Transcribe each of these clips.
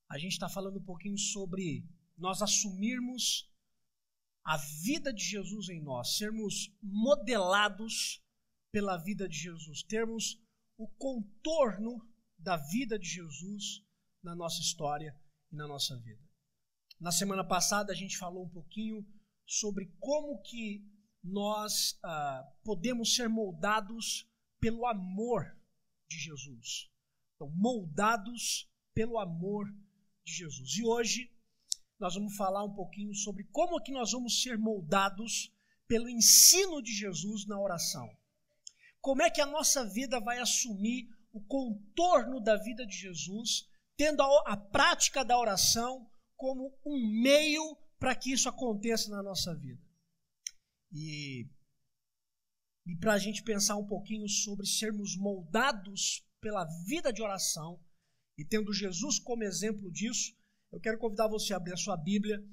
a gente está falando um pouquinho sobre nós assumirmos a vida de Jesus em nós, sermos modelados pela vida de Jesus, termos o contorno da vida de Jesus na nossa história e na nossa vida. Na semana passada a gente falou um pouquinho sobre como que nós podemos ser moldados pelo amor de Jesus. Então, moldados pelo amor de Jesus. E hoje nós vamos falar um pouquinho sobre como que nós vamos ser moldados pelo ensino de Jesus na oração. Como é que a nossa vida vai assumir o contorno da vida de Jesus, tendo a prática da oração como um meio para que isso aconteça na nossa vida. E para a gente pensar um pouquinho sobre sermos moldados pela vida de oração, e tendo Jesus como exemplo disso, eu quero convidar você a abrir a sua Bíblia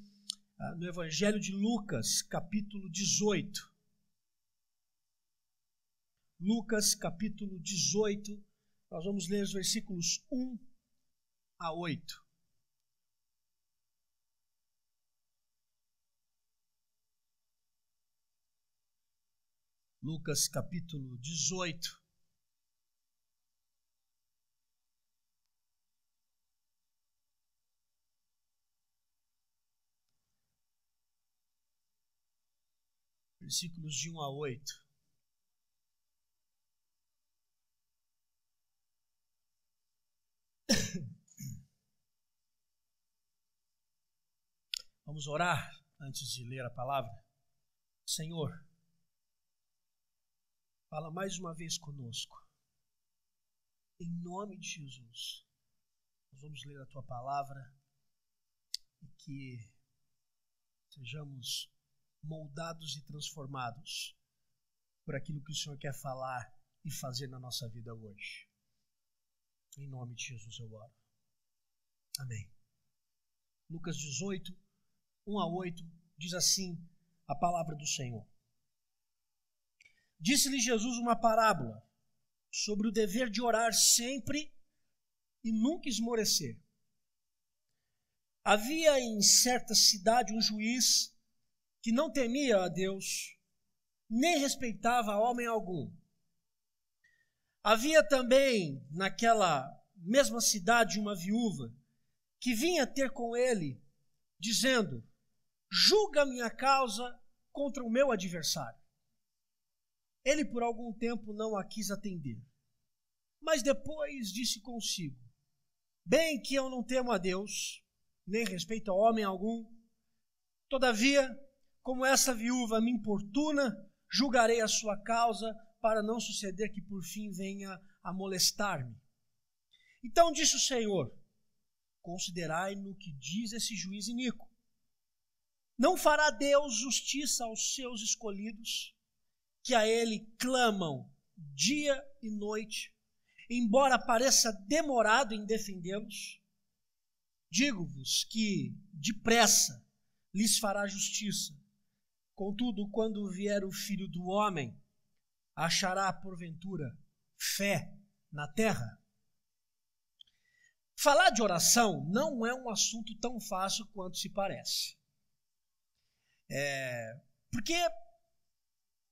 no Evangelho de Lucas, capítulo 18. Lucas, capítulo 18, nós vamos ler os versículos 1 a 8. Lucas, capítulo 18. Versículos de 1 a 8. Vamos orar antes de ler a palavra. Senhor, fala mais uma vez conosco. Em nome de Jesus, nós vamos ler a tua palavra e que sejamos moldados e transformados por aquilo que o Senhor quer falar e fazer na nossa vida hoje. Em nome de Jesus eu oro. Amém. Lucas 18, 1 a 8, diz assim a palavra do Senhor. Disse-lhe Jesus uma parábola sobre o dever de orar sempre e nunca esmorecer. Havia em certa cidade um juiz que não temia a Deus, nem respeitava homem algum. Havia também naquela mesma cidade uma viúva que vinha ter com ele, dizendo: julga minha causa contra o meu adversário. Ele por algum tempo não a quis atender, mas depois disse consigo: bem que eu não temo a Deus, nem respeito a homem algum, todavia, como essa viúva me importuna, julgarei a sua causa, para não suceder que por fim venha a molestar-me. Então disse o Senhor: considerai no que diz esse juiz iníquo. Não fará Deus justiça aos seus escolhidos, que a ele clamam dia e noite, embora pareça demorado em defendê-los? Digo-vos que depressa lhes fará justiça. Contudo, quando vier o Filho do Homem, achará porventura fé na terra? Falar de oração não é um assunto tão fácil quanto se parece. Porque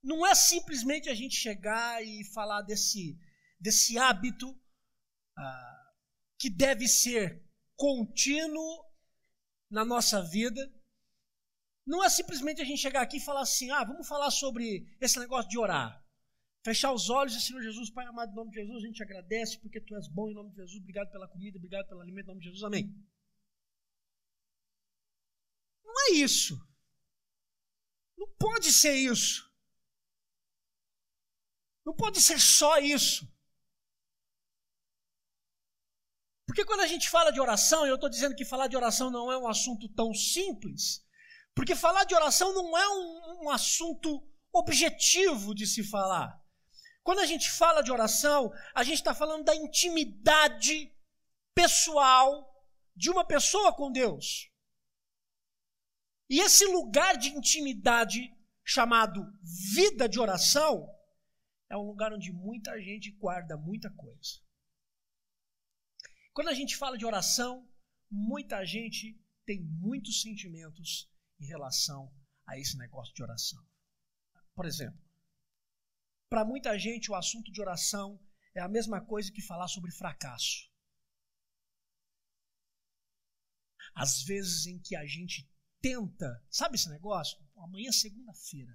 não é simplesmente a gente chegar e falar desse hábito que deve ser contínuo na nossa vida. Não é simplesmente a gente chegar aqui e falar assim: vamos falar sobre esse negócio de orar. Fechar os olhos e, Senhor Jesus, Pai amado, em nome de Jesus, a gente te agradece porque Tu és bom, em nome de Jesus. Obrigado pela comida, obrigado pelo alimento, em nome de Jesus. Amém. Não é isso. Não pode ser isso. Não pode ser só isso. Porque quando a gente fala de oração, e eu estou dizendo que falar de oração não é um assunto tão simples, porque falar de oração não é um assunto objetivo de se falar. Quando a gente fala de oração, a gente está falando da intimidade pessoal de uma pessoa com Deus. E esse lugar de intimidade, chamado vida de oração, é um lugar onde muita gente guarda muita coisa. Quando a gente fala de oração, muita gente tem muitos sentimentos em relação a esse negócio de oração. Por exemplo, para muita gente o assunto de oração é a mesma coisa que falar sobre fracasso. Às vezes em que a gente tenta, sabe esse negócio? Amanhã é segunda-feira,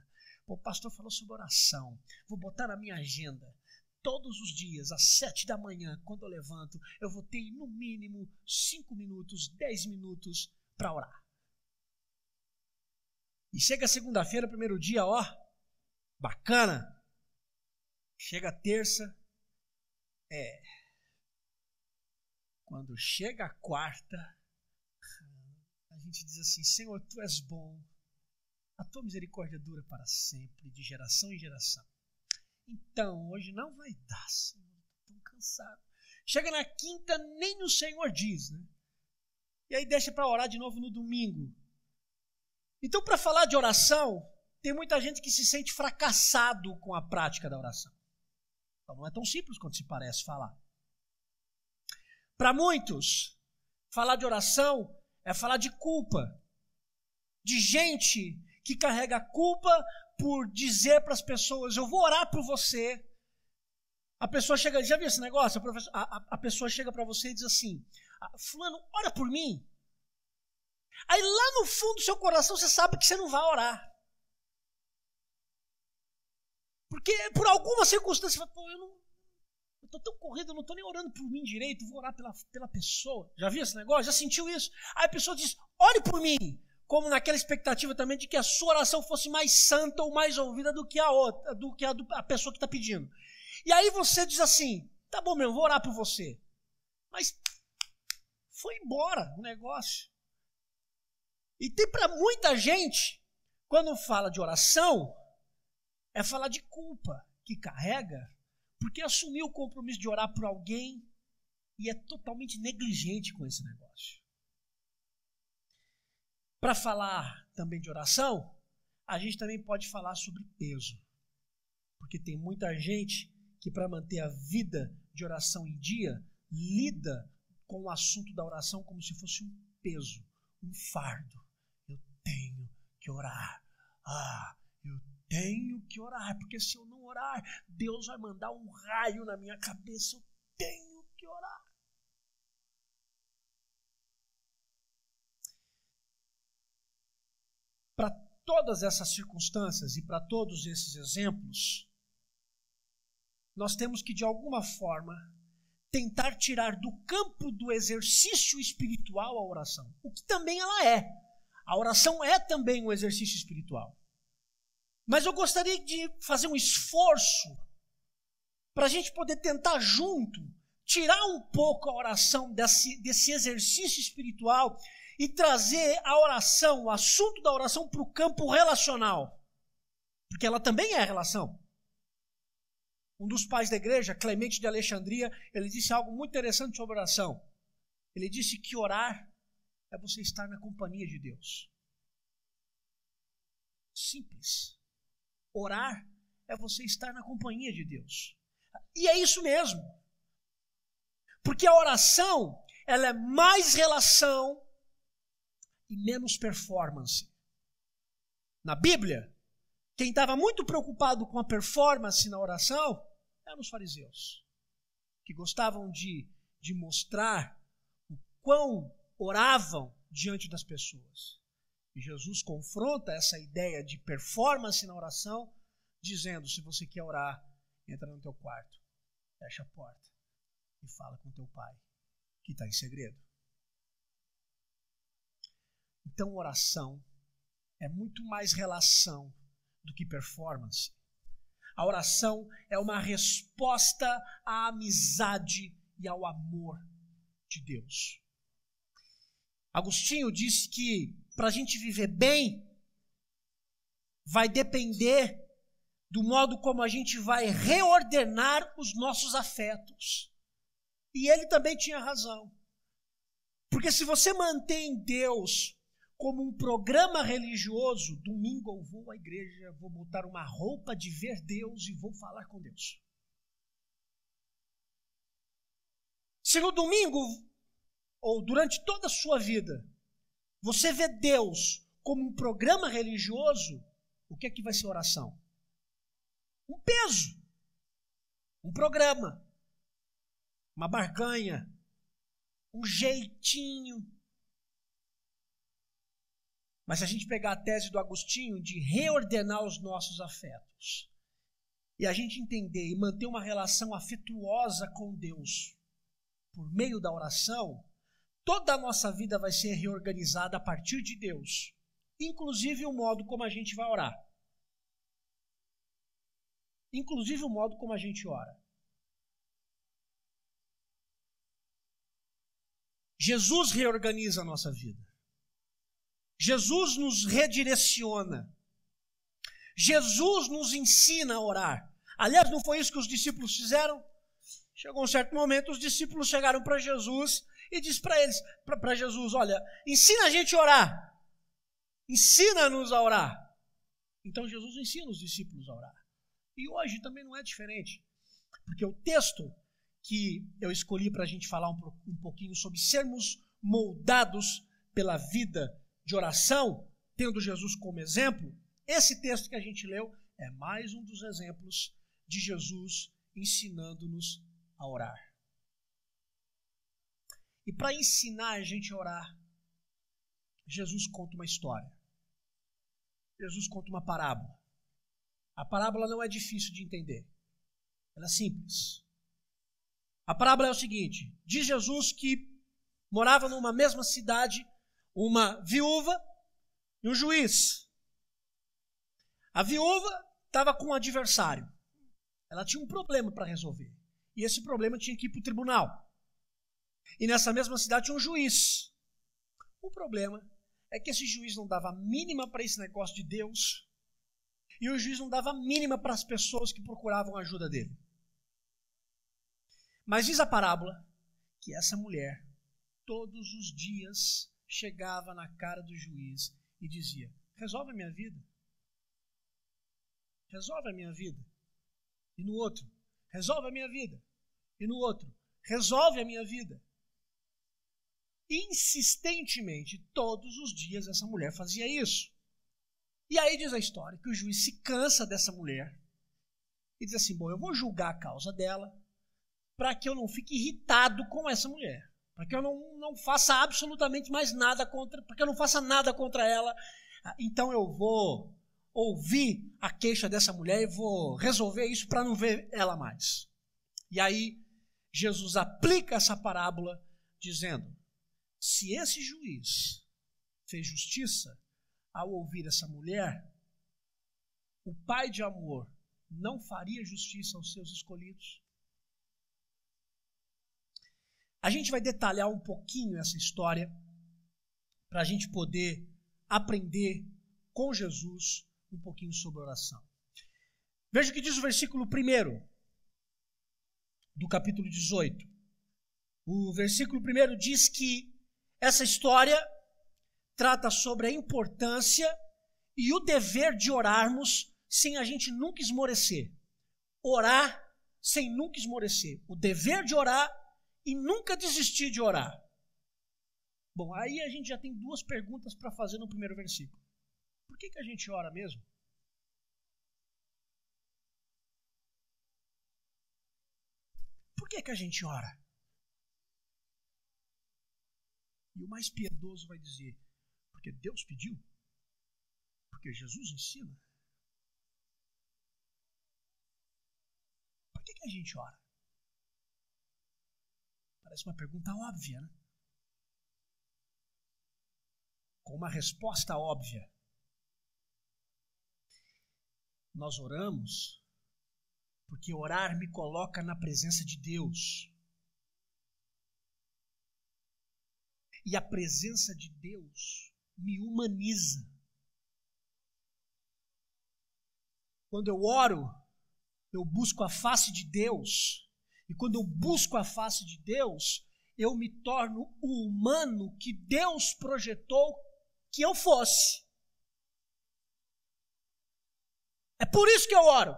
o pastor falou sobre oração, vou botar na minha agenda. Todos os dias, às 7 da manhã, quando eu levanto, eu vou ter no mínimo 5 minutos, 10 minutos para orar. E chega segunda-feira, primeiro dia, ó, bacana. Chega terça, quando chega a quarta, a gente diz assim, Senhor, Tu és bom, a Tua misericórdia dura para sempre, de geração em geração. Então, hoje não vai dar, Senhor, estou cansado. Chega na quinta, nem o Senhor diz, né? E aí deixa para orar de novo no domingo. Então, para falar de oração, tem muita gente que se sente fracassado com a prática da oração. Então, não é tão simples quanto se parece falar. Para muitos, falar de oração é falar de culpa. De gente que carrega culpa por dizer para as pessoas, eu vou orar por você. A pessoa chega, já viu esse negócio? A pessoa chega para você e diz assim, fulano, ora por mim. Aí lá no fundo do seu coração você sabe que você não vai orar. Porque por alguma circunstância você fala, eu estou tão corrido, eu não estou nem orando por mim direito, vou orar pela pessoa. Já viu esse negócio? Já sentiu isso? Aí a pessoa diz, ore por mim. Como naquela expectativa também de que a sua oração fosse mais santa ou mais ouvida do que a outra, do que a pessoa que está pedindo. E aí você diz assim, tá bom mesmo, vou orar por você. Mas foi embora o negócio. E tem para muita gente, quando fala de oração, é falar de culpa que carrega, porque assumiu o compromisso de orar por alguém e é totalmente negligente com esse negócio. Para falar também de oração, a gente também pode falar sobre peso. Porque tem muita gente que, para manter a vida de oração em dia, lida com o assunto da oração como se fosse um peso, um fardo. Eu tenho que orar. Eu tenho que orar, porque se eu não orar, Deus vai mandar um raio na minha cabeça. Eu tenho que orar. Para todas essas circunstâncias e para todos esses exemplos, nós temos que, de alguma forma, tentar tirar do campo do exercício espiritual a oração. O que também ela é. A oração é também um exercício espiritual. Mas eu gostaria de fazer um esforço para a gente poder tentar junto, tirar um pouco a oração desse exercício espiritual e trazer a oração, o assunto da oração para o campo relacional. Porque ela também é relação. Um dos pais da igreja, Clemente de Alexandria, ele disse algo muito interessante sobre oração. Ele disse que orar é você estar na companhia de Deus. Simples. Orar é você estar na companhia de Deus. E é isso mesmo. Porque a oração, ela é mais relação e menos performance. Na Bíblia, quem estava muito preocupado com a performance na oração eram os fariseus, que gostavam de mostrar o quão oravam diante das pessoas. E Jesus confronta essa ideia de performance na oração, dizendo, se você quer orar, entra no teu quarto, fecha a porta e fala com teu pai, que está em segredo. Então, oração é muito mais relação do que performance. A oração é uma resposta à amizade e ao amor de Deus. Agostinho disse que para a gente viver bem, vai depender do modo como a gente vai reordenar os nossos afetos. E ele também tinha razão. Porque se você mantém Deus como um programa religioso, domingo eu vou à igreja, vou botar uma roupa de ver Deus e vou falar com Deus. Se no domingo ou durante toda a sua vida, você vê Deus como um programa religioso, o que é que vai ser oração? Um peso, um programa, uma barganha, um jeitinho. Mas se a gente pegar a tese do Agostinho de reordenar os nossos afetos, e a gente entender e manter uma relação afetuosa com Deus por meio da oração, toda a nossa vida vai ser reorganizada a partir de Deus, inclusive o modo como a gente vai orar. Inclusive o modo como a gente ora. Jesus reorganiza a nossa vida. Jesus nos redireciona. Jesus nos ensina a orar. Aliás, não foi isso que os discípulos fizeram? Chegou um certo momento, os discípulos chegaram para Jesus e disse para eles, para Jesus, olha, ensina a gente a orar. Ensina-nos a orar. Então Jesus ensina os discípulos a orar. E hoje também não é diferente. Porque o texto que eu escolhi para a gente falar um pouquinho sobre sermos moldados pela vida de oração, tendo Jesus como exemplo, esse texto que a gente leu é mais um dos exemplos de Jesus ensinando-nos a orar. E para ensinar a gente a orar, Jesus conta uma história. Jesus conta uma parábola. A parábola não é difícil de entender. Ela é simples. A parábola é o seguinte: diz Jesus que morava numa mesma cidade uma viúva e um juiz. A viúva estava com um adversário. Ela tinha um problema para resolver. E esse problema tinha que ir para o tribunal. E nessa mesma cidade tinha um juiz. O problema é que esse juiz não dava a mínima para esse negócio de Deus. E o juiz não dava a mínima para as pessoas que procuravam a ajuda dele. Mas diz a parábola que essa mulher, todos os dias, chegava na cara do juiz e dizia: resolve a minha vida. Resolve a minha vida. E no outro, resolve a minha vida. E no outro, resolve a minha vida. Insistentemente, todos os dias, essa mulher fazia isso. E aí diz a história que o juiz se cansa dessa mulher e diz assim: bom, eu vou julgar a causa dela para que eu não fique irritado com essa mulher, para que eu não faça absolutamente mais nada contra, para que eu não faça nada contra ela. Então eu vou ouvir a queixa dessa mulher e vou resolver isso para não ver ela mais. E aí Jesus aplica essa parábola dizendo: se esse juiz fez justiça ao ouvir essa mulher, o Pai de amor não faria justiça aos seus escolhidos? A gente vai detalhar um pouquinho essa história para a gente poder aprender com Jesus um pouquinho sobre oração. Veja o que diz o versículo 1 do capítulo 18. O versículo 1 diz que essa história trata sobre a importância e o dever de orarmos sem a gente nunca esmorecer. Orar sem nunca esmorecer. O dever de orar e nunca desistir de orar. Bom, aí a gente já tem duas perguntas para fazer no primeiro versículo. Por que a gente ora mesmo? Por que a gente ora? E o mais piedoso vai dizer: porque Deus pediu? Porque Jesus ensina? Por que a gente ora? Parece uma pergunta óbvia, né? Com uma resposta óbvia. Nós oramos porque orar me coloca na presença de Deus. E a presença de Deus me humaniza. Quando eu oro, eu busco a face de Deus. E quando eu busco a face de Deus, eu me torno o humano que Deus projetou que eu fosse. É por isso que eu oro.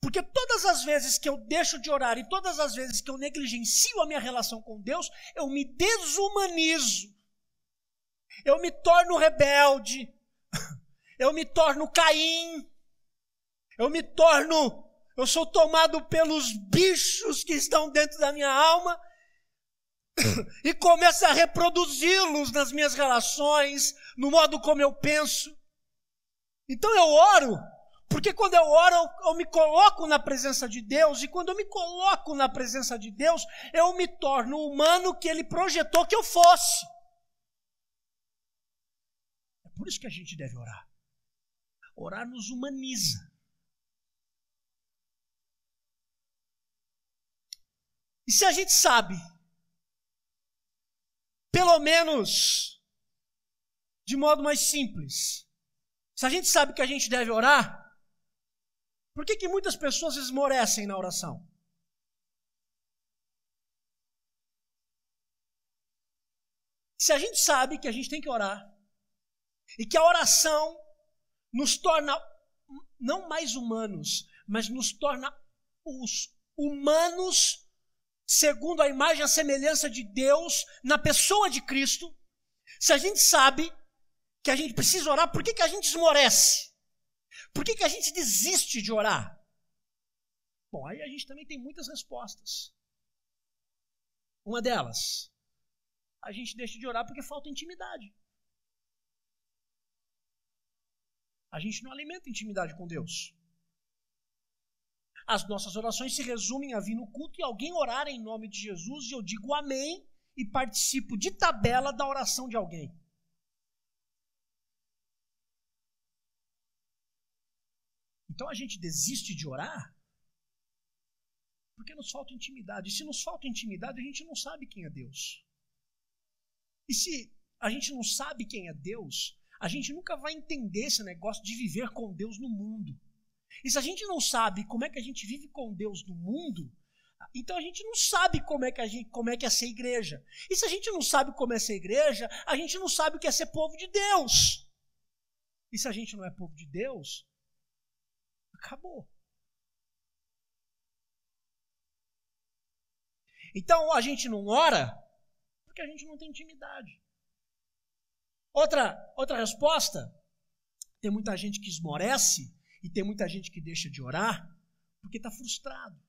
Porque todas as vezes que eu deixo de orar e todas as vezes que eu negligencio a minha relação com Deus, eu me desumanizo. Eu me torno rebelde. Eu me torno Caim. Eu sou tomado pelos bichos que estão dentro da minha alma e começo a reproduzi-los nas minhas relações, no modo como eu penso. Então eu oro, porque quando eu oro, eu me coloco na presença de Deus, e quando eu me coloco na presença de Deus, eu me torno o humano que Ele projetou que eu fosse. É por isso que a gente deve orar. Orar nos humaniza. E se a gente sabe, pelo menos de modo mais simples, se a gente sabe que a gente deve orar, por que muitas pessoas esmorecem na oração? Se a gente sabe que a gente tem que orar, e que a oração nos torna não mais humanos, mas nos torna os humanos segundo a imagem e a semelhança de Deus na pessoa de Cristo, se a gente sabe que a gente precisa orar, por que a gente esmorece? Por que a gente desiste de orar? Bom, aí a gente também tem muitas respostas. Uma delas, a gente deixa de orar porque falta intimidade. A gente não alimenta intimidade com Deus. As nossas orações se resumem a vir no culto e alguém orar em nome de Jesus, e eu digo amém e participo de tabela da oração de alguém. Então a gente desiste de orar porque nos falta intimidade. E se nos falta intimidade, a gente não sabe quem é Deus. E se a gente não sabe quem é Deus, a gente nunca vai entender esse negócio de viver com Deus no mundo. E se a gente não sabe como é que a gente vive com Deus no mundo, então a gente não sabe como é que é ser igreja. E se a gente não sabe como é ser igreja, a gente não sabe o que é ser povo de Deus. E se a gente não é povo de Deus, acabou. Então a gente não ora porque a gente não tem intimidade. Outra resposta, tem muita gente que esmorece e tem muita gente que deixa de orar porque está frustrado.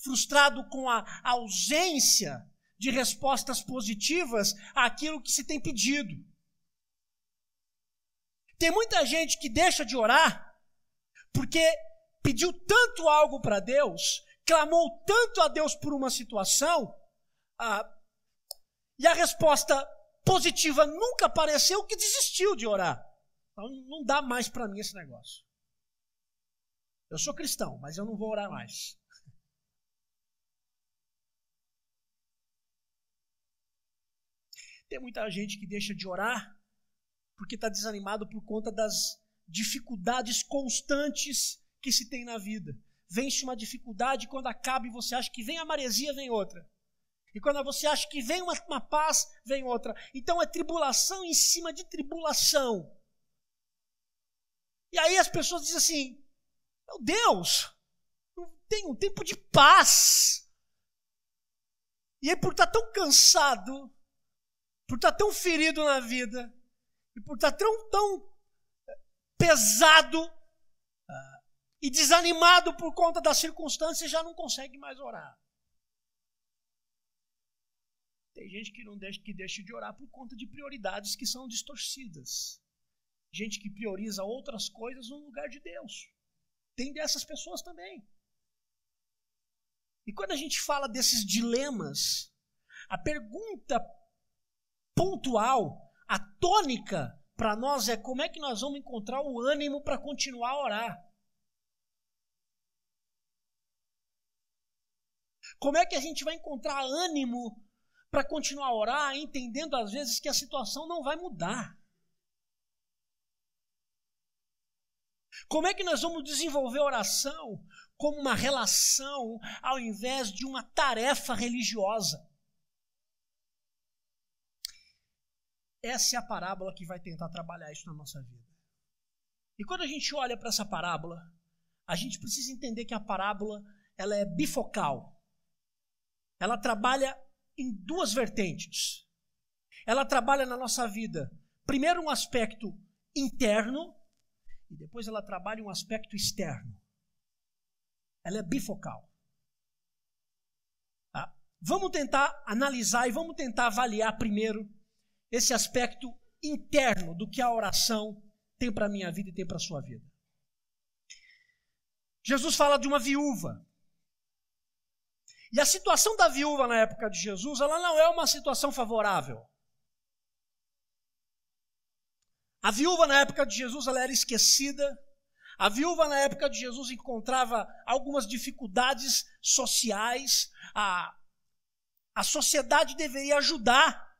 Frustrado com a ausência de respostas positivas àquilo que se tem pedido. Tem muita gente que deixa de orar porque pediu tanto algo para Deus, clamou tanto a Deus por uma situação, e a resposta positiva nunca apareceu, que desistiu de orar. Então, não dá mais para mim esse negócio. Eu sou cristão, mas eu não vou orar mais. Tem muita gente que deixa de orar porque está desanimado por conta das dificuldades constantes que se tem na vida. Vence uma dificuldade, quando acaba e você acha que vem a maresia, vem outra. E quando você acha que vem uma paz, vem outra. Então é tribulação em cima de tribulação. E aí as pessoas dizem assim, meu Deus, não tem um tempo de paz. E aí por estar tão cansado, por estar tão ferido na vida, e por estar tão pesado e desanimado por conta das circunstâncias, já não consegue mais orar. Tem gente que deixa de orar por conta de prioridades que são distorcidas. Gente que prioriza outras coisas no lugar de Deus. Tem dessas pessoas também. E quando a gente fala desses dilemas, a pergunta pontual, a tônica para nós é como é que nós vamos encontrar o ânimo para continuar a orar. Como é que a gente vai encontrar ânimo para continuar a orar, entendendo às vezes que a situação não vai mudar? Como é que nós vamos desenvolver a oração como uma relação ao invés de uma tarefa religiosa? Essa é a parábola que vai tentar trabalhar isso na nossa vida. E quando a gente olha para essa parábola, a gente precisa entender que a parábola ela é bifocal. Ela trabalha em duas vertentes. Ela trabalha na nossa vida, primeiro um aspecto interno, e depois ela trabalha um aspecto externo. Ela é bifocal. Tá? Vamos tentar analisar e vamos tentar avaliar primeiro esse aspecto interno do que a oração tem para a minha vida e tem para a sua vida. Jesus fala de uma viúva. E a situação da viúva na época de Jesus, ela não é uma situação favorável. A viúva na época de Jesus, ela era esquecida. A viúva na época de Jesus encontrava algumas dificuldades sociais. A sociedade deveria ajudar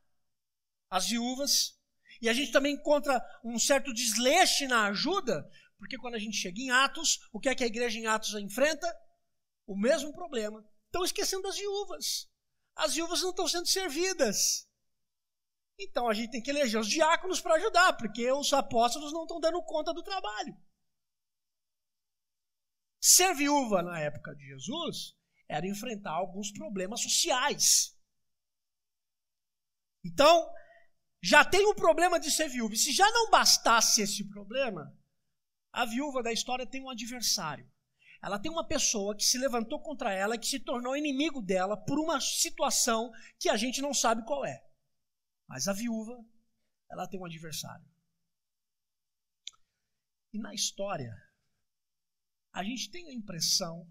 as viúvas. E a gente também encontra um certo desleixo na ajuda, porque quando a gente chega em Atos, o que é que a igreja em Atos enfrenta? O mesmo problema. Estão esquecendo as viúvas. As viúvas não estão sendo servidas. Então a gente tem que eleger os diáconos para ajudar, porque os apóstolos não estão dando conta do trabalho. Ser viúva na época de Jesus era enfrentar alguns problemas sociais. Então, já tem o problema de ser viúva. E se já não bastasse esse problema, a viúva da história tem um adversário. Ela tem uma pessoa que se levantou contra ela e que se tornou inimigo dela por uma situação que a gente não sabe qual é. Mas a viúva, ela tem um adversário. E na história, a gente tem a impressão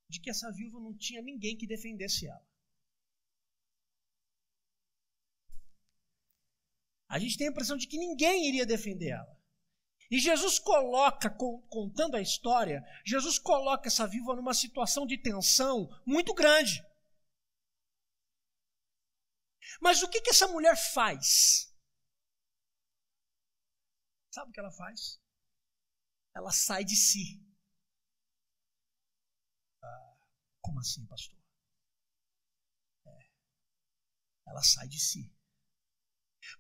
de que essa viúva não tinha ninguém que defendesse ela. A gente tem a impressão de que ninguém iria defender ela. E Jesus coloca, contando a história, Jesus coloca essa viúva numa situação de tensão muito grande. Mas o que essa mulher faz? Sabe o que ela faz? Ela sai de si. Como assim, pastor? Ela sai de si.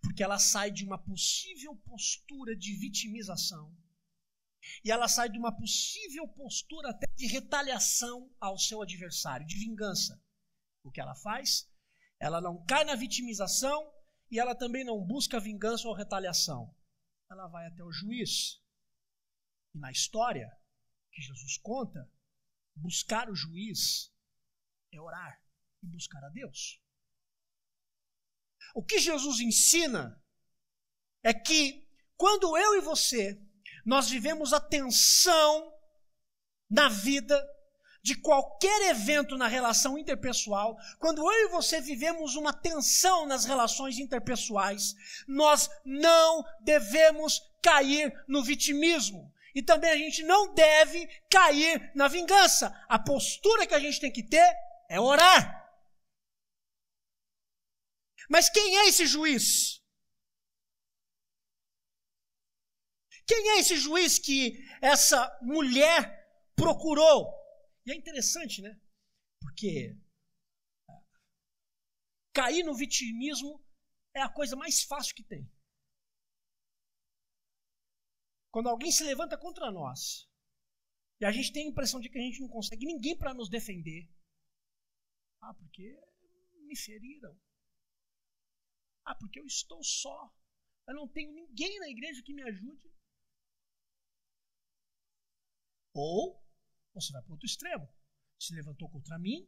Porque ela sai de uma possível postura de vitimização. E ela sai de uma possível postura até de retaliação ao seu adversário, de vingança. O que ela faz? Ela não cai na vitimização e ela também não busca vingança ou retaliação. Ela vai até o juiz. E na história que Jesus conta, buscar o juiz é orar e buscar a Deus. O que Jesus ensina é que quando eu e você, nós vivemos a tensão na vida de qualquer evento na relação interpessoal, quando eu e você vivemos uma tensão nas relações interpessoais, nós não devemos cair no vitimismo. E também a gente não deve cair na vingança. A postura que a gente tem que ter é orar. Mas quem é esse juiz? Quem é esse juiz que essa mulher procurou? E é interessante, né? Porque cair no vitimismo é a coisa mais fácil que tem. Quando alguém se levanta contra nós e a gente tem a impressão de que a gente não consegue ninguém para nos defender. Porque me feriram. Porque eu estou só. Eu não tenho ninguém na igreja que me ajude. Ou você vai para o outro extremo. Se levantou contra mim,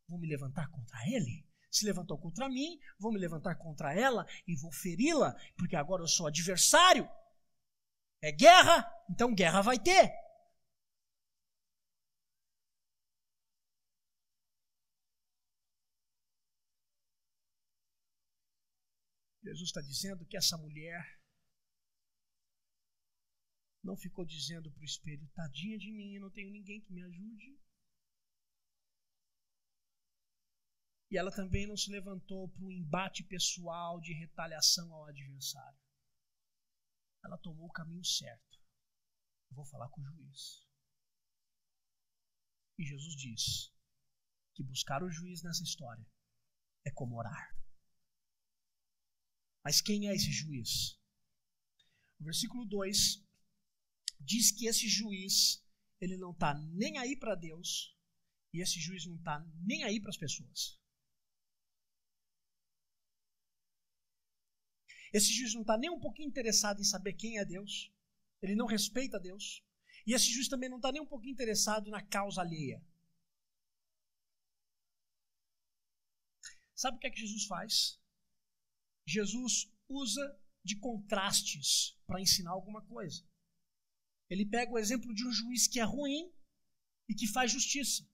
vou me levantar contra ele. Se levantou contra mim, vou me levantar contra ela e vou feri-la, porque agora eu sou adversário. É guerra, então guerra vai ter. Jesus está dizendo que essa mulher não ficou dizendo para o espelho, tadinha de mim, eu não tenho ninguém que me ajude. E ela também não se levantou para um embate pessoal de retaliação ao adversário. Ela tomou o caminho certo. Eu vou falar com o juiz. E Jesus diz que buscar o juiz nessa história é como orar. Mas quem é esse juiz? O versículo 2 diz que esse juiz, ele não está nem aí para Deus e esse juiz não está nem aí para as pessoas. Esse juiz não está nem um pouquinho interessado em saber quem é Deus. Ele não respeita Deus. E esse juiz também não está nem um pouquinho interessado na causa alheia. Sabe o que é que Jesus faz? Jesus usa de contrastes para ensinar alguma coisa. Ele pega o exemplo de um juiz que é ruim e que faz justiça.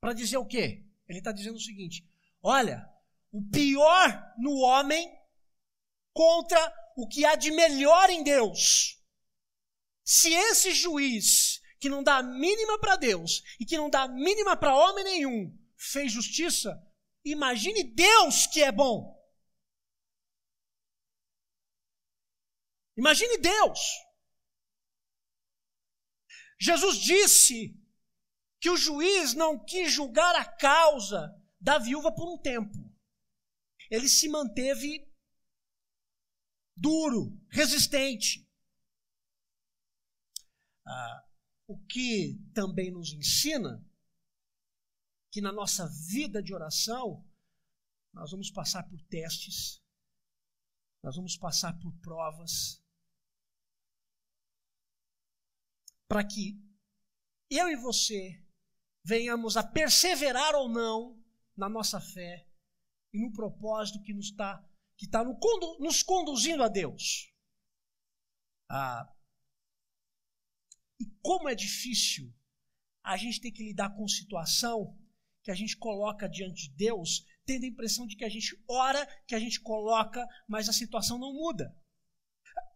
Para dizer o quê? Ele está dizendo o seguinte: olha, o pior no homem contra o que há de melhor em Deus. Se esse juiz, que não dá a mínima para Deus e que não dá a mínima para homem nenhum, fez justiça, imagine Deus que é bom. Imagine Deus. Jesus disse que o juiz não quis julgar a causa da viúva por um tempo. Ele se manteve duro, resistente. O que também nos ensina que na nossa vida de oração nós vamos passar por testes, nós vamos passar por provas, para que eu e você venhamos a perseverar ou não na nossa fé e no propósito que está nos conduzindo a Deus. E como é difícil a gente ter que lidar com situação que a gente coloca diante de Deus, tendo a impressão de que a gente ora, que a gente coloca, mas a situação não muda.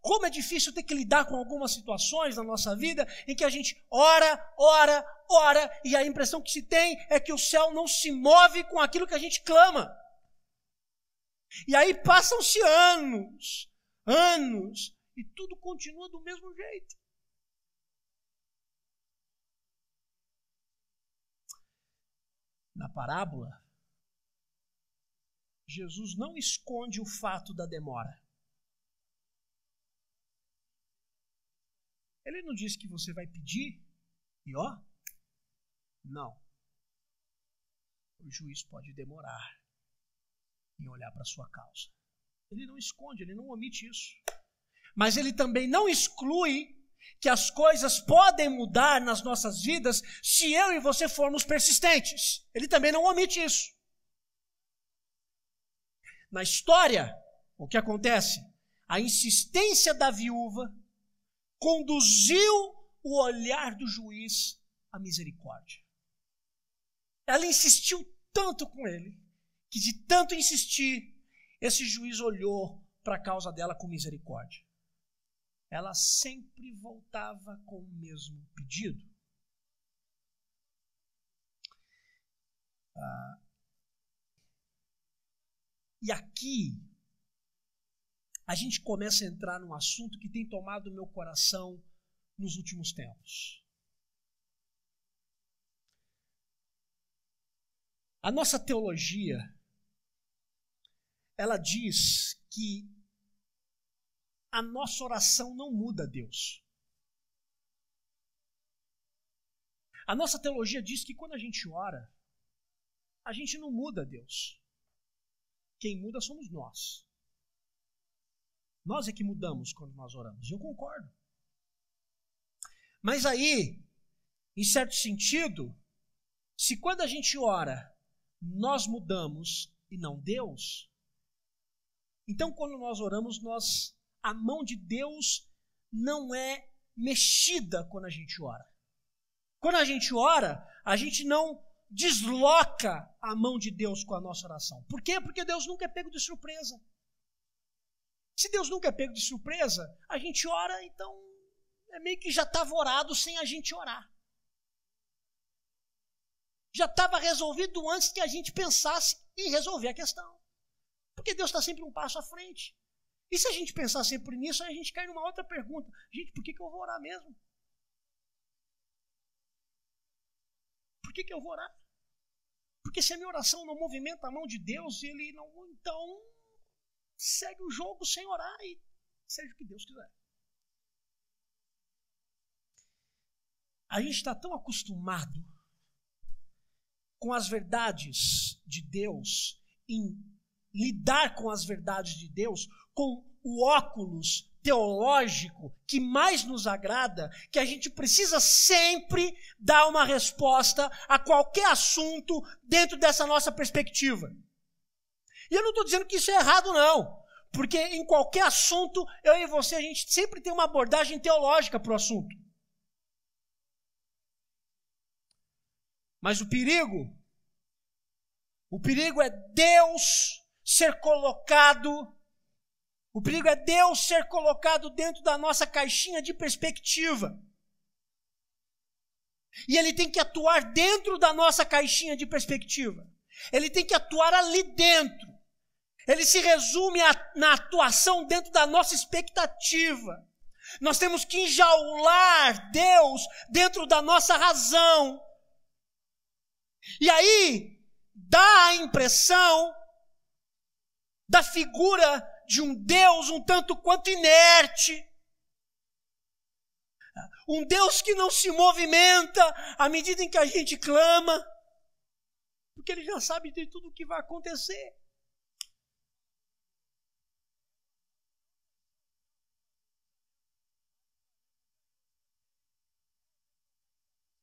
Como é difícil ter que lidar com algumas situações na nossa vida em que a gente ora, e a impressão que se tem é que o céu não se move com aquilo que a gente clama. E aí passam-se anos, e tudo continua do mesmo jeito. Na parábola, Jesus não esconde o fato da demora. Ele não diz que você vai pedir e ó, não. O juiz pode demorar em olhar para a sua causa. Ele não esconde, ele não omite isso. Mas ele também não exclui que as coisas podem mudar nas nossas vidas se eu e você formos persistentes. Ele também não omite isso. Na história, o que acontece? A insistência da viúva conduziu o olhar do juiz à misericórdia. Ela insistiu tanto com ele, que de tanto insistir, esse juiz olhou para a causa dela com misericórdia. Ela sempre voltava com o mesmo pedido. E aqui, a gente começa a entrar num assunto que tem tomado o meu coração nos últimos tempos. A nossa teologia, ela diz que a nossa oração não muda a Deus. A nossa teologia diz que quando a gente ora, a gente não muda a Deus. Quem muda somos nós. Nós é que mudamos quando nós oramos. Eu concordo. Mas aí, em certo sentido, se quando a gente ora, nós mudamos e não Deus, então quando nós oramos, a mão de Deus não é mexida quando a gente ora. Quando a gente ora, a gente não desloca a mão de Deus com a nossa oração. Por quê? Porque Deus nunca é pego de surpresa. Se Deus nunca é pego de surpresa, a gente ora, então é meio que já estava orado sem a gente orar. Já estava resolvido antes que a gente pensasse em resolver a questão. Porque Deus está sempre um passo à frente. E se a gente pensar sempre nisso, aí a gente cai numa outra pergunta. Gente, por que eu vou orar mesmo? Por que eu vou orar? Porque se a minha oração não movimenta a mão de Deus, ele não, então segue o jogo sem orar e seja o que Deus quiser. A gente está tão acostumado com as verdades de Deus, em lidar com as verdades de Deus, com o óculos teológico que mais nos agrada, que a gente precisa sempre dar uma resposta a qualquer assunto dentro dessa nossa perspectiva. E eu não estou dizendo que isso é errado, não. Porque em qualquer assunto, eu e você, a gente sempre tem uma abordagem teológica para o assunto. Mas o perigo é Deus ser colocado, dentro da nossa caixinha de perspectiva. E ele tem que atuar dentro da nossa caixinha de perspectiva. Ele tem que atuar ali dentro. Ele se resume na atuação dentro da nossa expectativa. Nós temos que enjaular Deus dentro da nossa razão. E aí, dá a impressão da figura de um Deus um tanto quanto inerte. Um Deus que não se movimenta à medida em que a gente clama. Porque ele já sabe de tudo o que vai acontecer.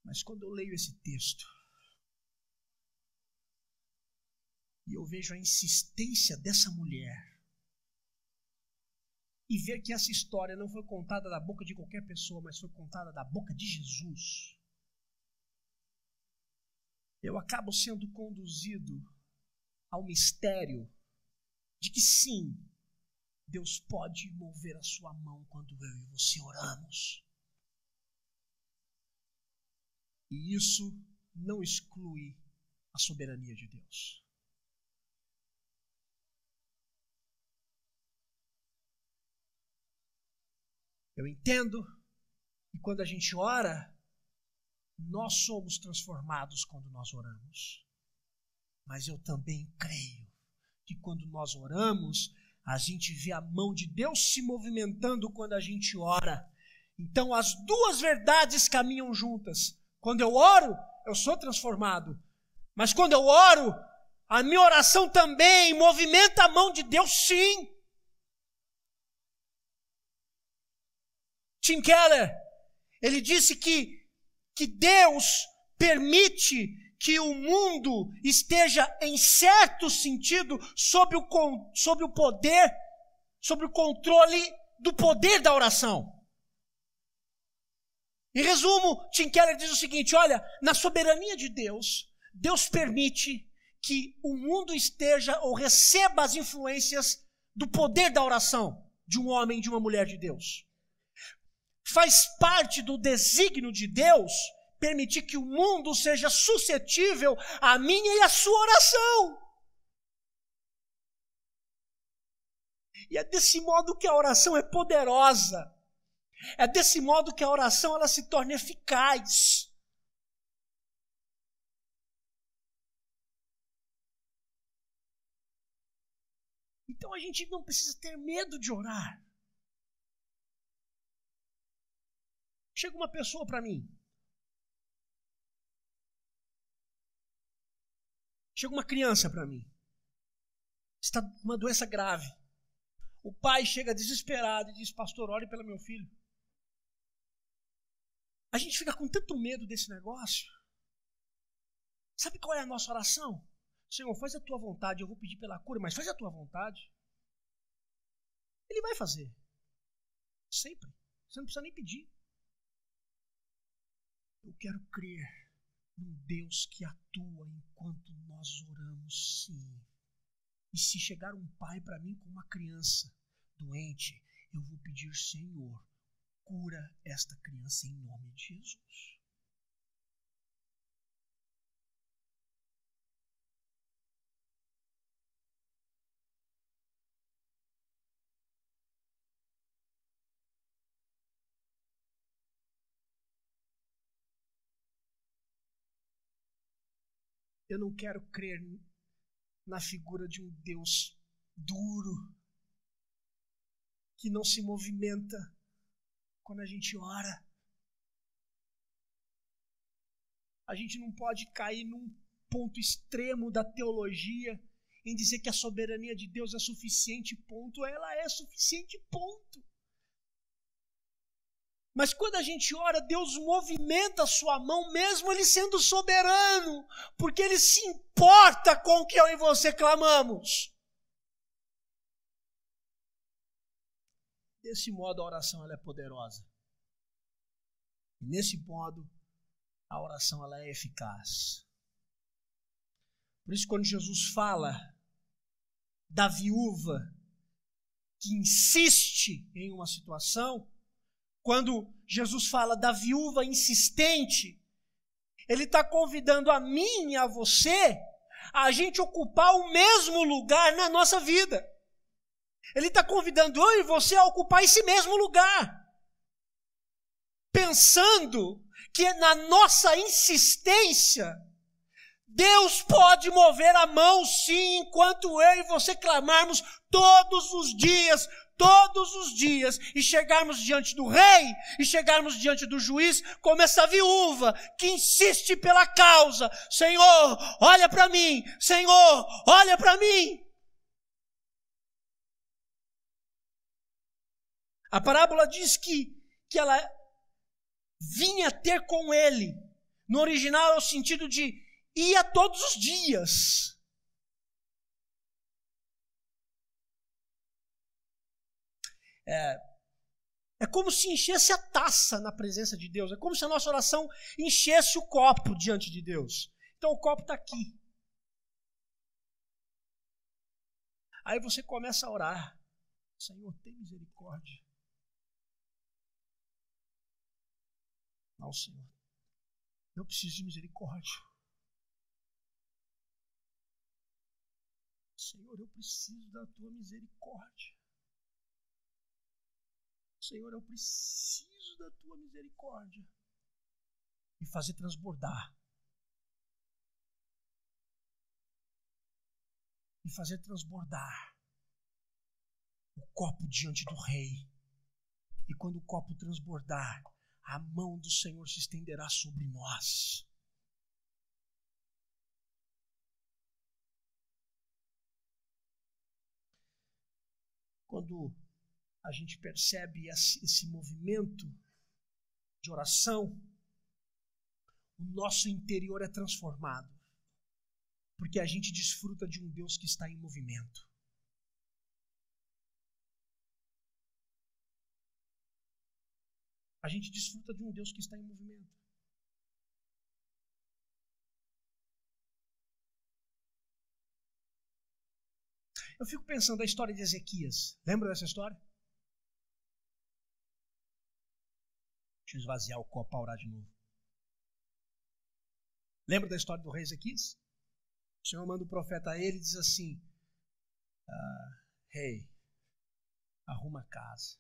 Mas quando eu leio esse texto, e eu vejo a insistência dessa mulher, e ver que essa história não foi contada da boca de qualquer pessoa, mas foi contada da boca de Jesus, eu acabo sendo conduzido ao mistério de que sim, Deus pode mover a sua mão quando eu e você oramos. E isso não exclui a soberania de Deus. Eu entendo que quando a gente ora, nós somos transformados quando nós oramos. Mas eu também creio que quando nós oramos, a gente vê a mão de Deus se movimentando quando a gente ora. Então as duas verdades caminham juntas. Quando eu oro, eu sou transformado. Mas quando eu oro, a minha oração também movimenta a mão de Deus, sim. Tim Keller, ele disse que Deus permite que o mundo esteja, em certo sentido, sob o controle do poder da oração. Em resumo, Tim Keller diz o seguinte: olha, na soberania de Deus, Deus permite que o mundo esteja ou receba as influências do poder da oração de um homem e de uma mulher de Deus. Faz parte do desígnio de Deus permitir que o mundo seja suscetível à minha e à sua oração. E é desse modo que a oração é poderosa. É desse modo que a oração ela se torna eficaz. Então a gente não precisa ter medo de orar. Chega uma pessoa para mim. Chega uma criança para mim. Está com uma doença grave. O pai chega desesperado e diz: pastor, ore pelo meu filho. A gente fica com tanto medo desse negócio. Sabe qual é a nossa oração? Senhor, faz a tua vontade. Eu vou pedir pela cura, mas faz a tua vontade. Ele vai fazer. Sempre. Você não precisa nem pedir. Eu quero crer num Deus que atua enquanto nós oramos, sim. E se chegar um pai para mim com uma criança doente, eu vou pedir: Senhor, cura esta criança em nome de Jesus. Eu não quero crer na figura de um Deus duro, que não se movimenta quando a gente ora. A gente não pode cair num ponto extremo da teologia em dizer que a soberania de Deus é suficiente, ponto. Ela é suficiente, ponto. Mas quando a gente ora, Deus movimenta a sua mão, mesmo Ele sendo soberano, porque Ele se importa com o que eu e você clamamos. Desse modo, a oração ela é poderosa. E nesse modo, a oração ela é eficaz. Por isso, quando Jesus fala da viúva que insiste em uma situação, quando Jesus fala da viúva insistente, Ele está convidando a mim e a você a gente ocupar o mesmo lugar na nossa vida. Ele está convidando eu e você a ocupar esse mesmo lugar. Pensando que na nossa insistência, Deus pode mover a mão sim, enquanto eu e você clamarmos todos os dias, e chegarmos diante do rei, e chegarmos diante do juiz, como essa viúva que insiste pela causa. Senhor, olha para mim. Senhor, olha para mim. A parábola diz que ela vinha ter com ele. No original é o sentido de ia todos os dias. É como se enchesse a taça na presença de Deus. É como se a nossa oração enchesse o copo diante de Deus. Então o copo está aqui. Aí você começa a orar. Senhor, tem misericórdia. Não, Senhor. Eu preciso de misericórdia. Senhor, eu preciso da tua misericórdia. Senhor, eu preciso da tua misericórdia. E fazer transbordar. E fazer transbordar o copo diante do rei. E quando o copo transbordar, a mão do Senhor se estenderá sobre nós. Quando a gente percebe esse movimento de oração, o nosso interior é transformado, porque a gente desfruta de um Deus que está em movimento. A gente desfruta de um Deus que está em movimento. Eu fico pensando na história de Ezequias. Lembra dessa história? Deixa eu esvaziar o copo para orar de novo. Lembra da história do rei Ezequias? O Senhor manda o profeta a ele e diz assim: rei, arruma a casa,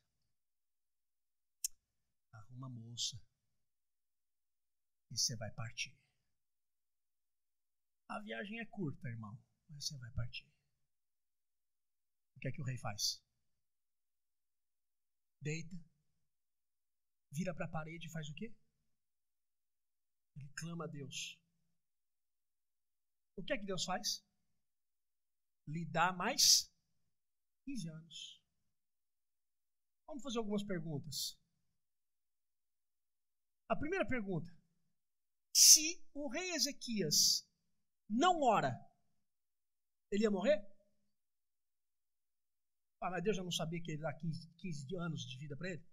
arruma a moça, e você vai partir. A viagem é curta, irmão, mas você vai partir. O que é que o rei faz? Deita, vira para a parede e faz o quê? Ele clama a Deus. O que é que Deus faz? Lhe dá mais 15 anos. Vamos fazer algumas perguntas. A primeira pergunta: se o rei Ezequias não ora, ele ia morrer? Mas Deus já não sabia que ele ia dar 15 anos de vida para ele?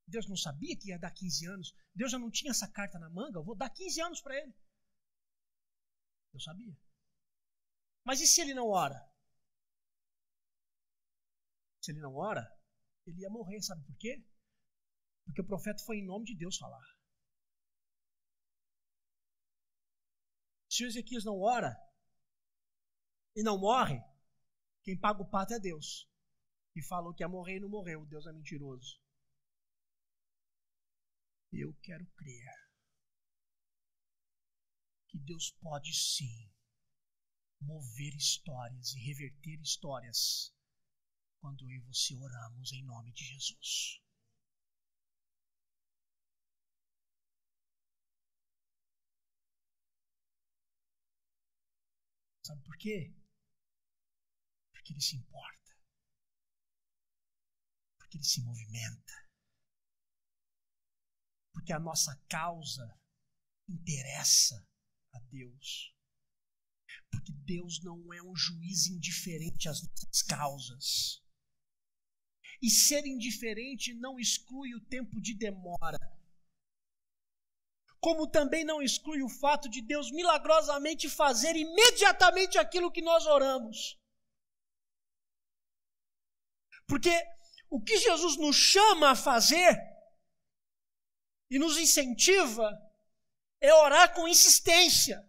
Deus não sabia que ia dar 15 anos? Deus já não tinha essa carta na manga? Eu vou dar 15 anos para ele. Eu sabia. Mas e se ele não ora? Se ele não ora, ele ia morrer, sabe por quê? Porque o profeta foi em nome de Deus falar. Se o Ezequias não ora e não morre, quem paga o pato é Deus. E falou que ia morrer e não morreu. Deus é mentiroso. Eu quero crer que Deus pode sim mover histórias e reverter histórias quando eu e você oramos em nome de Jesus. Sabe por quê? Porque Ele se importa. Porque Ele se movimenta. Porque a nossa causa interessa a Deus. Porque Deus não é um juiz indiferente às nossas causas. E ser indiferente não exclui o tempo de demora. Como também não exclui o fato de Deus milagrosamente fazer imediatamente aquilo que nós oramos. Porque o que Jesus nos chama a fazer e nos incentiva é orar com insistência.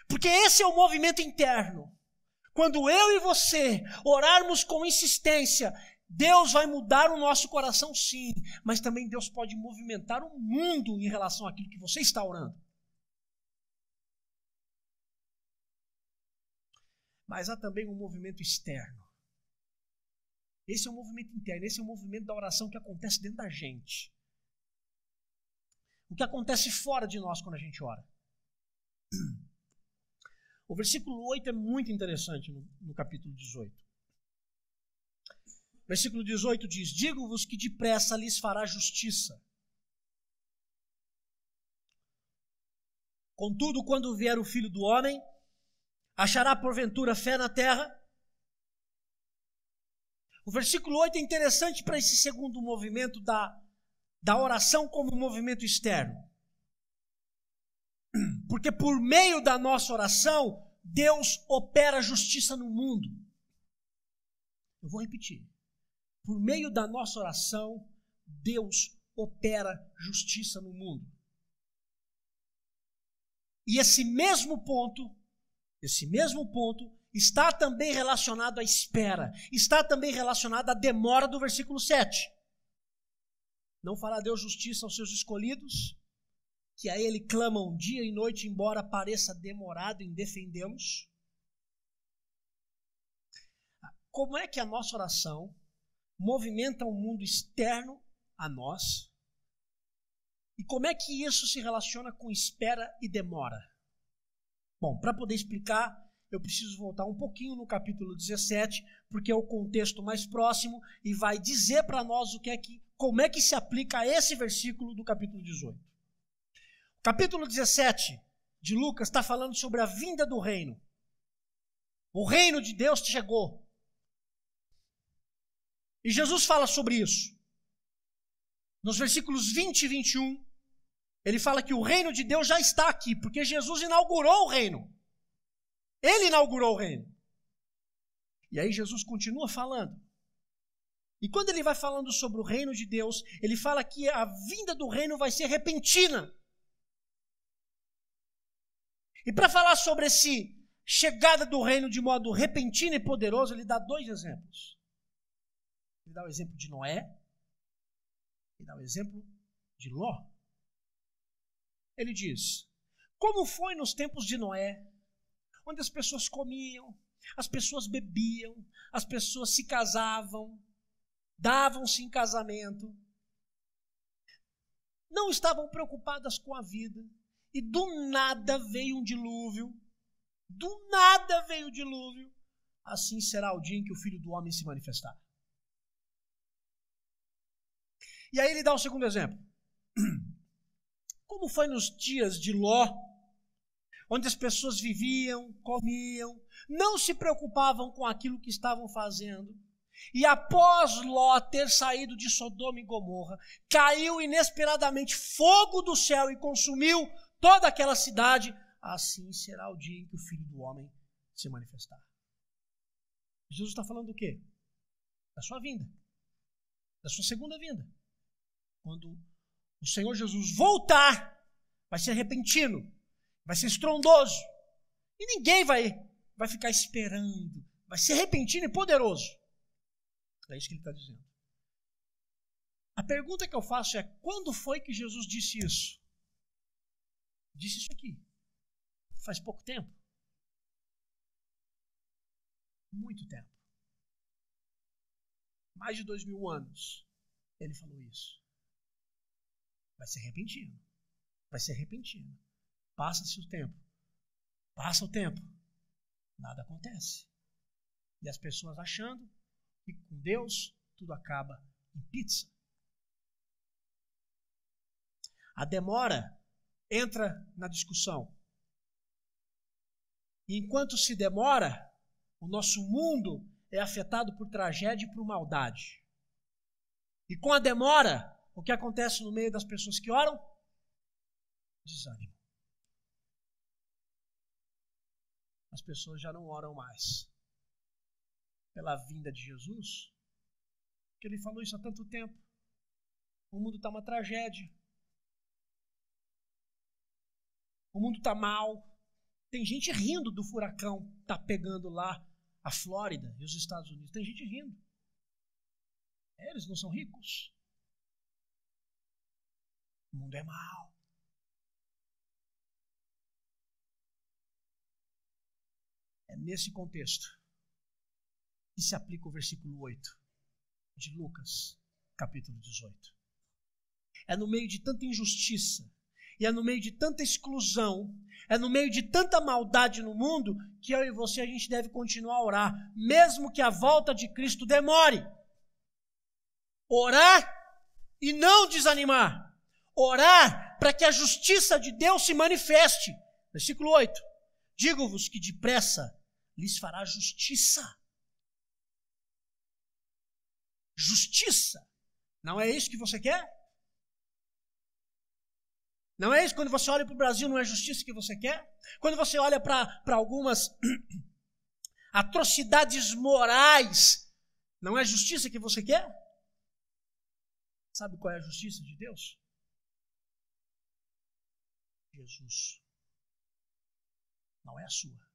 Porque esse é o movimento interno. Quando eu e você orarmos com insistência, Deus vai mudar o nosso coração, sim, mas também Deus pode movimentar o mundo em relação àquilo que você está orando. Mas há também um movimento externo. Esse é o movimento interno, esse é o movimento da oração que acontece dentro da gente. O que acontece fora de nós quando a gente ora. O versículo 8 é muito interessante no capítulo 18. Versículo 18 diz: digo-vos que depressa lhes fará justiça. Contudo, quando vier o Filho do Homem, achará porventura fé na terra? O versículo 8 é interessante para esse segundo movimento da oração como movimento externo. Porque por meio da nossa oração, Deus opera justiça no mundo. Eu vou repetir. Por meio da nossa oração, Deus opera justiça no mundo. E esse mesmo ponto está também relacionado à espera, está também relacionado à demora do versículo 7. Não fará Deus justiça aos seus escolhidos, que a Ele clamam dia e noite, embora pareça demorado em defendê-los? Como é que a nossa oração movimenta o mundo externo a nós? E como é que isso se relaciona com espera e demora? Bom, para poder explicar, eu preciso voltar um pouquinho no capítulo 17, porque é o contexto mais próximo e vai dizer para nós como é que se aplica a esse versículo do capítulo 18. O capítulo 17 de Lucas está falando sobre a vinda do reino. O reino de Deus chegou. E Jesus fala sobre isso. Nos versículos 20 e 21, ele fala que o reino de Deus já está aqui, porque Jesus inaugurou o reino. Ele inaugurou o reino. E aí Jesus continua falando. E quando ele vai falando sobre o reino de Deus, ele fala que a vinda do reino vai ser repentina. E para falar sobre essa chegada do reino de modo repentino e poderoso, ele dá dois exemplos. Ele dá o exemplo de Noé e dá o exemplo de Ló. Ele diz: como foi nos tempos de Noé, onde as pessoas comiam, as pessoas bebiam, as pessoas se casavam, davam-se em casamento, não estavam preocupadas com a vida, e do nada veio um dilúvio, assim será o dia em que o Filho do Homem se manifestar. E aí ele dá o segundo exemplo. Como foi nos dias de Ló, onde as pessoas viviam, comiam, não se preocupavam com aquilo que estavam fazendo, e após Ló ter saído de Sodoma e Gomorra, caiu inesperadamente fogo do céu e consumiu toda aquela cidade, assim será o dia em que o Filho do Homem se manifestar. Jesus está falando do quê? Da sua vinda, da sua segunda vinda. Quando o Senhor Jesus voltar, vai ser repentino, vai ser estrondoso, e ninguém vai ficar esperando, vai ser repentino e poderoso. É isso que ele está dizendo. A pergunta que eu faço é: quando foi que Jesus disse isso? Disse isso aqui. Faz pouco tempo? Muito tempo. Mais de 2000 anos ele falou isso. Vai ser repentino. Vai ser repentino. Passa-se o tempo. Passa o tempo, nada acontece. E as pessoas achando que com Deus tudo acaba em pizza. A demora entra na discussão. E enquanto se demora, o nosso mundo é afetado por tragédia e por maldade. E com a demora, o que acontece no meio das pessoas que oram? Desânimo. As pessoas já não oram mais pela vinda de Jesus, porque ele falou isso há tanto tempo. O mundo está uma tragédia. O mundo está mal. Tem gente rindo do furacão que está pegando lá a Flórida e os Estados Unidos. Tem gente rindo. Eles não são ricos. O mundo é mau. É nesse contexto que se aplica o versículo 8 de Lucas, capítulo 18. É no meio de tanta injustiça, e é no meio de tanta exclusão, é no meio de tanta maldade no mundo, que eu e você, a gente deve continuar a orar, mesmo que a volta de Cristo demore. Orar e não desanimar. Orar para que a justiça de Deus se manifeste. Versículo 8. Digo-vos que depressa lhes fará justiça. Justiça. Não é isso que você quer? Não é isso? Quando você olha para o Brasil, não é justiça que você quer? Quando você olha para algumas atrocidades morais, não é justiça que você quer? Sabe qual é a justiça de Deus? Jesus. Não é a sua.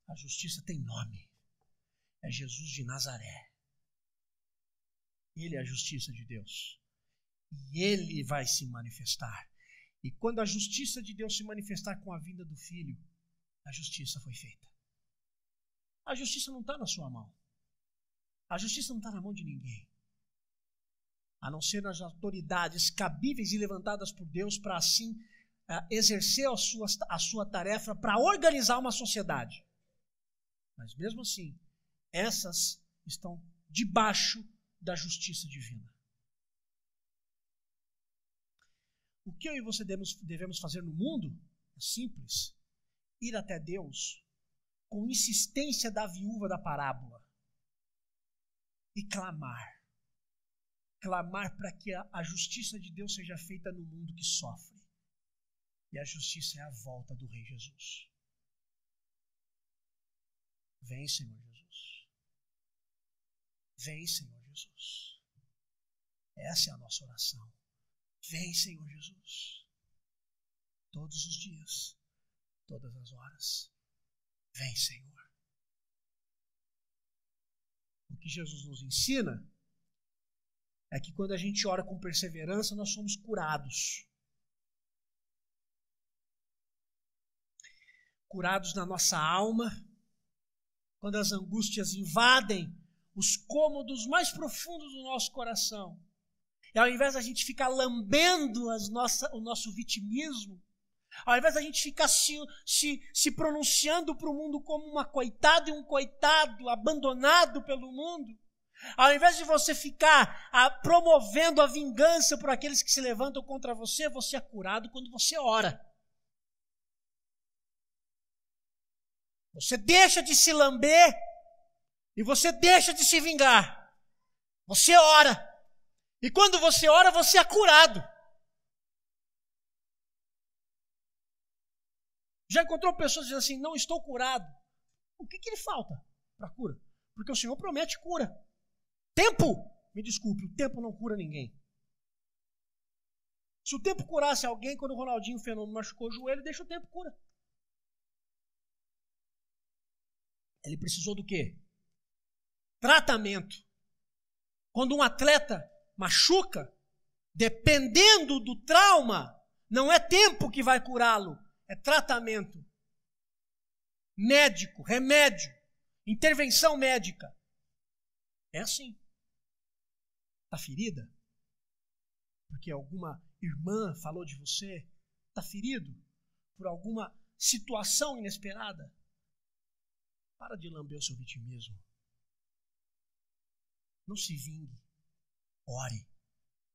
A justiça tem nome. É Jesus de Nazaré. Ele é a justiça de Deus. E ele vai se manifestar. E quando a justiça de Deus se manifestar com a vinda do Filho, a justiça foi feita. A justiça não está na sua mão. A justiça não está na mão de ninguém. A não ser nas autoridades cabíveis e levantadas por Deus para assim exercer a sua tarefa para organizar uma sociedade. Mas mesmo assim, essas estão debaixo da justiça divina. O que eu e você devemos fazer no mundo é simples. Ir até Deus com insistência da viúva da parábola e clamar. Clamar para que a justiça de Deus seja feita no mundo que sofre. E a justiça é a volta do Rei Jesus. Vem, Senhor Jesus. Vem, Senhor Jesus. Essa é a nossa oração. Vem, Senhor Jesus. Todos os dias, todas as horas. Vem, Senhor. O que Jesus nos ensina é que quando a gente ora com perseverança, nós somos curados. Curados na nossa alma, quando as angústias invadem os cômodos mais profundos do nosso coração. E ao invés da gente ficar lambendo o nosso vitimismo, ao invés da gente ficar se pronunciando para o mundo como uma coitada e um coitado abandonado pelo mundo, ao invés de você ficar promovendo a vingança por aqueles que se levantam contra você, você é curado quando você ora. Você deixa de se lamber e você deixa de se vingar. Você ora. E quando você ora, você é curado. Já encontrou pessoas dizendo assim, não estou curado. O que lhe falta para a cura? Porque o Senhor promete cura. Tempo, me desculpe, o tempo não cura ninguém. Se o tempo curasse alguém, quando o Ronaldinho Fenômeno machucou o joelho, deixa o tempo cura. Ele precisou do quê? Tratamento. Quando um atleta machuca, dependendo do trauma, não é tempo que vai curá-lo, é tratamento. Médico, remédio, intervenção médica. É assim. Está ferida? Porque alguma irmã falou de você? Está ferido? por alguma situação inesperada, para de lamber o seu vitimismo. Não se vingue. Ore.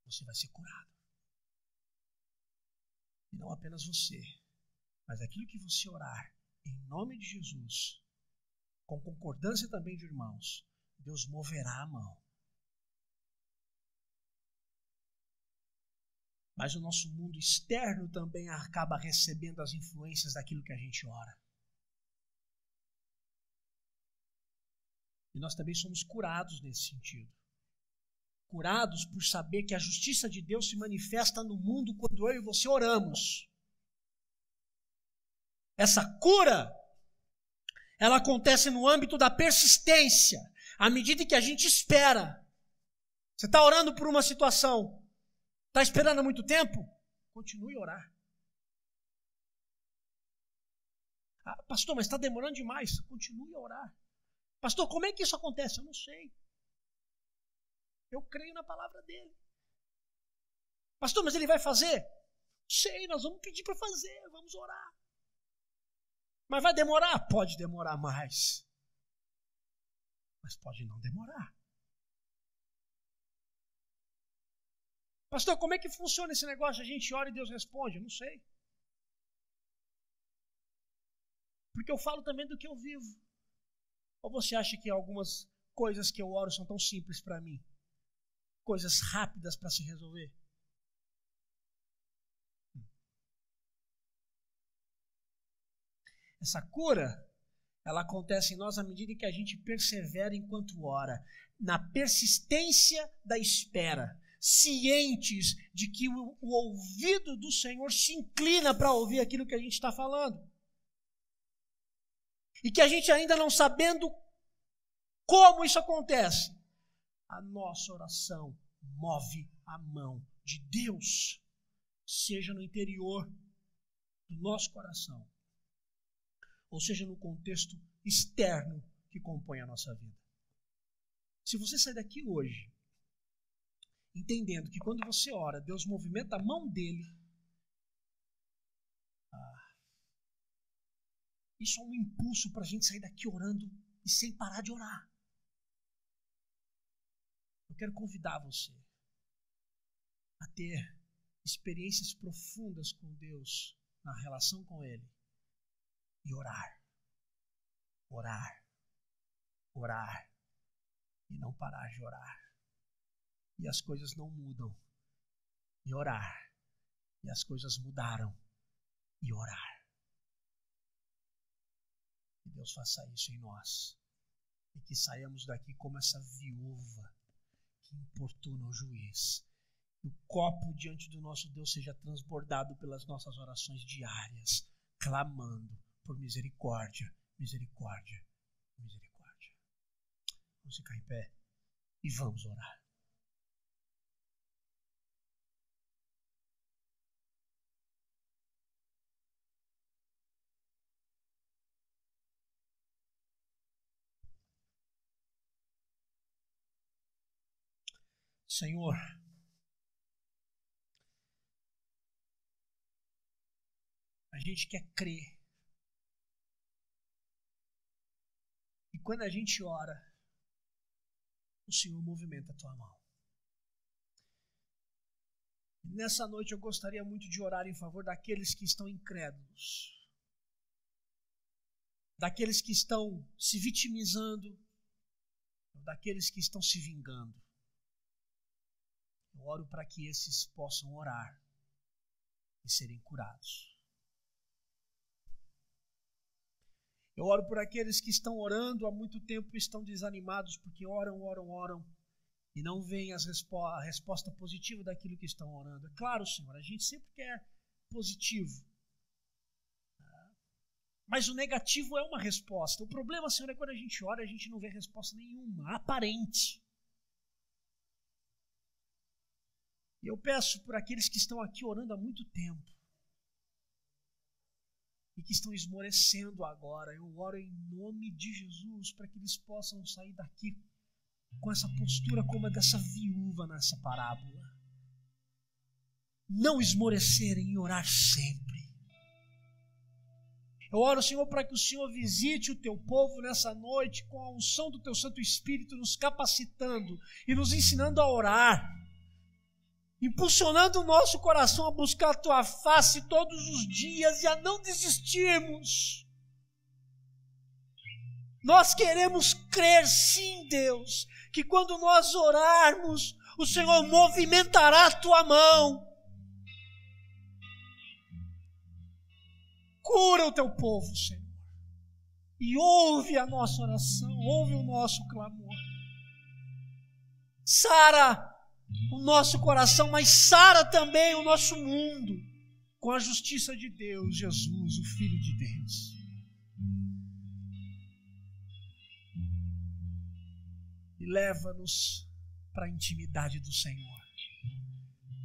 Você vai ser curado. E não apenas você, mas aquilo que você orar, em nome de Jesus, com concordância também de irmãos, Deus moverá a mão. Mas o nosso mundo externo também acaba recebendo as influências daquilo que a gente ora. E nós também somos curados nesse sentido. Curados por saber que a justiça de Deus se manifesta no mundo quando eu e você oramos. Essa cura, ela acontece no âmbito da persistência, à medida que a gente espera. Você está orando por uma situação, está esperando há muito tempo? Continue a orar. Pastor, mas está demorando demais. Continue a orar. Pastor, como é que isso acontece? Eu não sei. Eu creio na palavra dele. Pastor, mas ele vai fazer? Não sei, nós vamos pedir para fazer, vamos orar. Mas vai demorar? Pode demorar mais. Mas pode não demorar. Pastor, como é que funciona esse negócio? A gente ora e Deus responde? Eu não sei. Porque eu falo também do que eu vivo. Ou você acha que algumas coisas que eu oro são tão simples para mim? Coisas rápidas para se resolver? Essa cura, ela acontece em nós à medida que a gente persevera enquanto ora, na persistência da espera, cientes de que o ouvido do Senhor se inclina para ouvir aquilo que a gente está falando. E que a gente ainda não sabendo como isso acontece, a nossa oração move a mão de Deus, seja no interior do nosso coração, ou seja no contexto externo que compõe a nossa vida. Se você sair daqui hoje, entendendo que quando você ora, Deus movimenta a mão dele, isso é um impulso para a gente sair daqui orando e sem parar de orar. Eu quero convidar você a ter experiências profundas com Deus, na relação com Ele, e orar, orar, orar, e não parar de orar. E as coisas não mudam, e orar, e as coisas mudaram, e orar. Que Deus faça isso em nós, e que saiamos daqui como essa viúva que importuna o juiz. Que o copo diante do nosso Deus seja transbordado pelas nossas orações diárias, clamando por misericórdia, misericórdia, misericórdia. Vamos ficar em pé e vamos orar. Senhor, a gente quer crer. E quando a gente ora, o Senhor movimenta a tua mão. E nessa noite eu gostaria muito de orar em favor daqueles que estão incrédulos, daqueles que estão se vitimizando, daqueles que estão se vingando. Eu oro para que esses possam orar e serem curados. Eu oro por aqueles que estão orando há muito tempo e estão desanimados porque oram e não veem a resposta positiva daquilo que estão orando. É claro, Senhor, a gente sempre quer positivo. Mas o negativo é uma resposta. O problema, Senhor, é quando a gente ora e a gente não vê resposta nenhuma, aparente. E eu peço por aqueles que estão aqui orando há muito tempo e que estão esmorecendo agora, eu oro em nome de Jesus para que eles possam sair daqui com essa postura como a dessa viúva nessa parábola. Não esmorecerem e orar sempre. Eu oro, Senhor, para que o Senhor visite o teu povo nessa noite com a unção do teu Santo Espírito, nos capacitando e nos ensinando a orar, impulsionando o nosso coração a buscar a tua face todos os dias e a não desistirmos. Nós queremos crer, sim, Deus, que quando nós orarmos, o Senhor movimentará a tua mão. Cura o teu povo, Senhor, e ouve a nossa oração, ouve o nosso clamor. Sara o nosso coração, mas sara também o nosso mundo, com a justiça de Deus, Jesus, o Filho de Deus. E leva-nos para a intimidade do Senhor.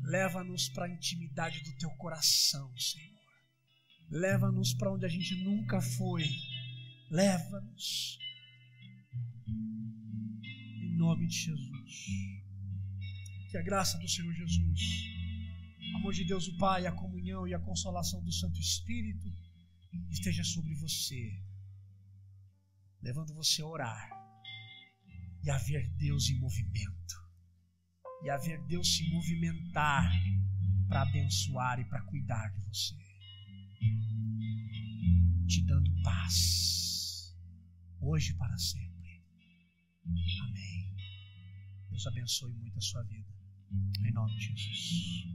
Leva-nos para a intimidade do teu coração, Senhor. Leva-nos para onde a gente nunca foi. Leva-nos. Em nome de Jesus. Que a graça do Senhor Jesus, o amor de Deus o Pai, a comunhão e a consolação do Santo Espírito esteja sobre você, levando você a orar e a ver Deus em movimento, e a ver Deus se movimentar para abençoar e para cuidar de você, te dando paz, hoje e para sempre. Amém. Deus abençoe muito a sua vida. Em nome de Jesus.